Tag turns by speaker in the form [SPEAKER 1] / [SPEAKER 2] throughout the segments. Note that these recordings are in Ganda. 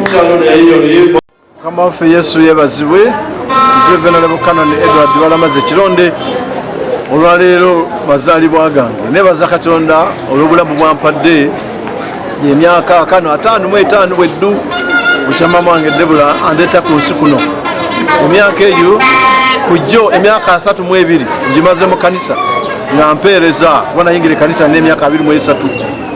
[SPEAKER 1] mchano na hiyo
[SPEAKER 2] kama ofe Yesu yebazibwe Venerable Canon Edward balamaze kironde olwaleero bazaalibwa gange nebaza Katonda olw'obulamu bwampadde emyaka 55 bweddu bukyama mwange Debula andeeta ku nsi kuno emyaka eyo kujjo emyaka 32 ngimaze mu kanisa nga mpeereza kuba nayingira kanisa n'emyaka 23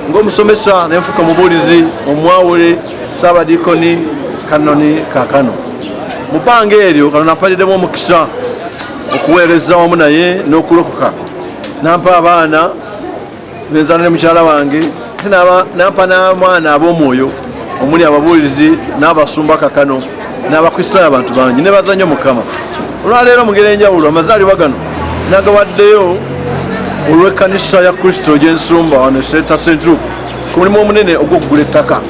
[SPEAKER 2] ng'omusomesa nenfuka mubuulizi omwawule Saabadiikoni Kanoni Kaakano mupange eryo kano nampaliddemu omukisa okuweereza wamu naye n'okulokoka nampa abaana nenzana ne mukyala wange nampa n'amwana ab'omwoyo omuli ababuulizi n'abasumba Kaakano n'abakristaayo abantu bangi ne bazannyo Mukama olwaleero mu ngeri enjawulo amazaalibwa gano nagawaddeyo olw'ekkanisa ya Kristo gy'ensumba wano Center St. Luke ku mulimu omunene ogw'okugula ettaka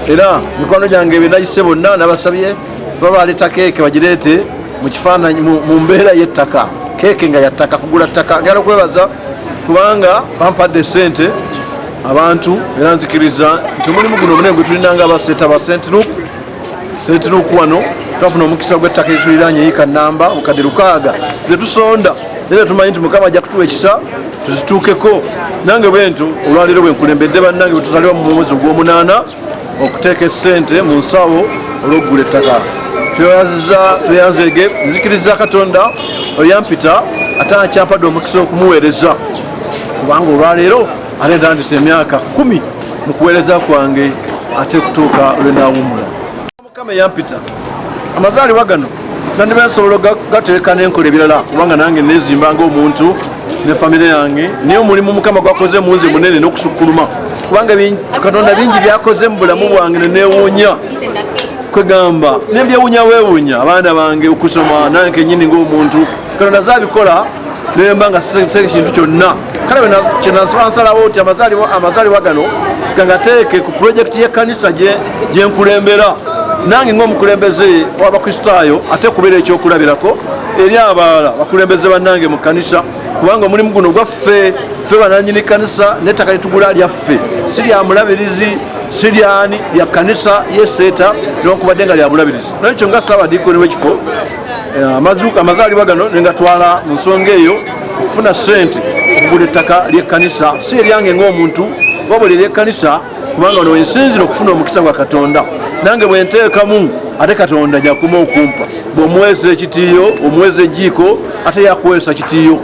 [SPEAKER 2] era mikwano gyange benayise bonna nabasabye babaleeta keeke bagireete mu kifaananyi mu mbeera y'ettaka keeke nga yattaka kugula ttaka njala okwebaza kubanga bampadde ssente abantu era nzikiriza nti omulimu guno omunene gwe tulinanga abaseeta ba St. Luke wano twafuna omukisa gw'ettaka ezituliraanye yiika nnamba bukadde 600 ze tusonda era tumanyi nti Mukama ajja kutuwa ekisa tuzituukeko nange bwento olwaleero bwe nkulembedde bannange bwe tuzaalibwa mu mwezi ogw'omunaana okuteeka essente mu nsawo olw'okugula ettaka tweyanzege nzikiriza Katonda oyampita ate akyampadde omukisa okumuweereza kubanga olwaleero ate ntandise emyaka 10 mu kuweereza kwange ate kutuuka lwe naawummula Mukama yampita amazaalibwa gano nandiba nsobola gateeka n'enkola ebirala kubanga nange neezimba ng'omuntu ne famire yange naye omulimu Mukama gwakoze mu nze munene n'okusukkuluma kubanga Katonda bingi byakoze mu bulamu bwange neneewuunya kwegamba nembyewuunya weewuunya abaana bange okusoma nange nyini ng'omuntu Katonda zaabikola nemba nga siseke kintu kyonna kale kyenansaba nsalawo nti amazaalibwa gano gangateeke ku pulojekiti y'ekkanisa gye nkulembera nange ng'omukulembeze w'abakristaayo ate kubeera ekyokulabirako eri abalala bakulembeze bannange mu kkanisa kubanga omulimu guno gwaffe ffe bananyini kkanisa n'ettaka litugula lyaffe si lya mulabirizi si lyani lya kkanisa yeseeta newankubadde nga lya bulabirizi nakyo nga Saabadiikoni w'ekifo amazaalibwa gano nengatwala mu nsonga eyo okufuna ssente okugula ettaka ly'ekkanisa si eryange ng'omuntu wabula ery'ekkanisa kubanga ono wensinzira okufuna omukisa gwa Katonda nange bwe nteekamu ate Katonda jakuma okumpa bw'omuweesa ekitiiyo omuweesa ejjiiko ate yakuweesa kitiiyo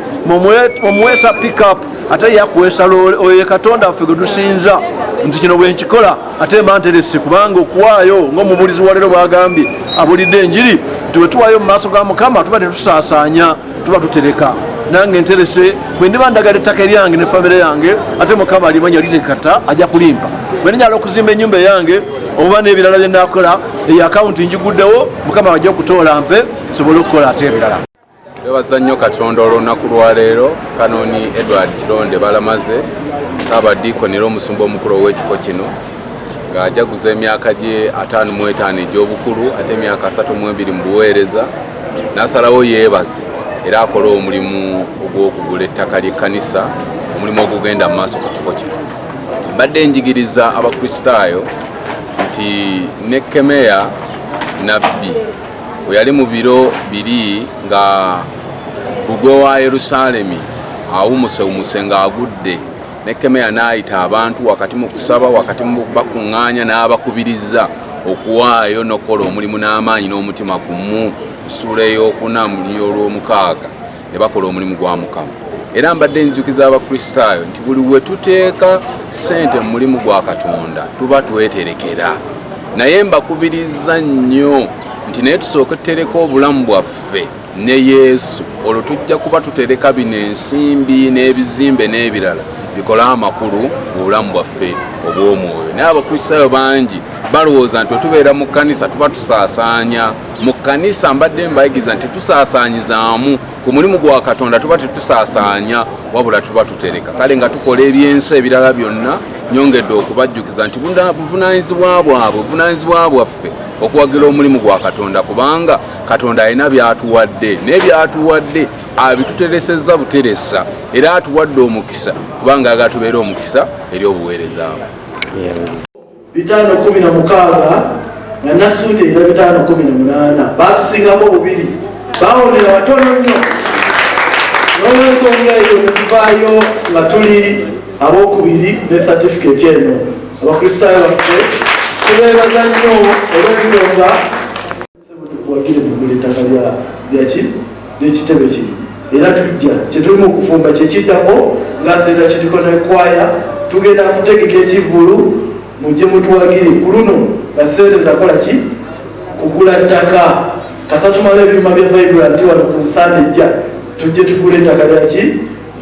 [SPEAKER 2] omuweesa pick-up ate yakuweesa oyo Katonda waffe gwe dusinza nti kino bwe nkikola ate mba nterese kubanga okuwaayo ng'omubuulizi wa leero bw'agambye abulidde enjiri nti bwe tuwaayo mu maaso ga Mukama tuba tetusaasaanya tuba tutereka nange nterese bwe ndiba ndagala ettaka eryange ne famire yange ate Mukama alimanya litekata ajja kulimpa bwe njala okuzimba ennyumba eyange oba n'ebirala bye naakola eyo akawunti njiguddewo Mukama wajja okutoola mpe nsobole okukola ate ebirala.
[SPEAKER 3] Twebaza nnyo Katonda olw'olunaku lwa leero Kanoni Edward Kironde balamaze Saabadiikoni era omusumba omukulu ow'ekifo kino ng'ajaguza emyaka gye 55 egy'obukulu ate emyaka 32 mu buweereza n'asalawo yeebaze era akola omulimu ogw'okugula ettaka ly'ekkanisa omulimu ogugenda mu maaso ku kifo kino. Mbadde njigiriza abakristaayo nti ne Kemeya nabbi bwe yali mu biro biri nga bbugwe wa Yerusaalemi awumusewumuse ng'agudde ne Kemeya n'ayita abantu wakati mu kusaba wakati mu bakuŋŋaanya n'abakubiriza okuwaayo n'okukola omulimu n'amaanyi n'omutima gumu ssuula ey'okuna mu olw'omukaaga ne bakola omulimu gwa Mukama. Era mbadde njukiza abakristaayo nti buli we tuteeka ssente mu mulimu gwa Katonda tuba tweterekera naye mbakubiriza nnyo nti naye tusooke tutereka obulamu bwaffe ne Yesu olwo tujja kuba tutereka bino ensimbi n'ebizimbe n'ebirala bikola amakulu mu bulamu bwaffe obw'omwoyo. Naye abakristaayo bangi balowooza nti otubeera mu kkanisa tuba tusaasaanya. Mu kkanisa mbadde mbayigiza nti tusaasaanyizaamu ku mulimu gwa Katonda tuba tetusaasaanya wabula tuba tutereka. Kale nga tukola ebyensi ebirala byonna nyongedde okubajjukiza nti buvunaanyizibwa bwaffe okuwagira omulimu gwa Katonda kubanga Katonda alina byatuwadde n'ebyatuwadde abituteresezza buteresa era atuwadde omukisa kubanga agatubeera omukisa eri obuweereza bwe.
[SPEAKER 1] 516 nga Nasuuti era 518 batusingako bubiri bawonera watono nnyo n'olwensonga eyo netuvaayo nga tuli abokubiri ne certificate eno abakristaayo baffe tubeebaza nnyo olw'ensonga wagire mugula ettaka ly'ekitebe kino era tujja kyetulimu okufumba kyekiddako nga senta kiriko nekwaya tugenda kutegeka ekivulu mujje mutuwagire ku luno nga sente zakola ki kugula ttaka kasa tumala ebyuma bya vibrant wano ku nsanda ejja tujje tugula ettaka lyaki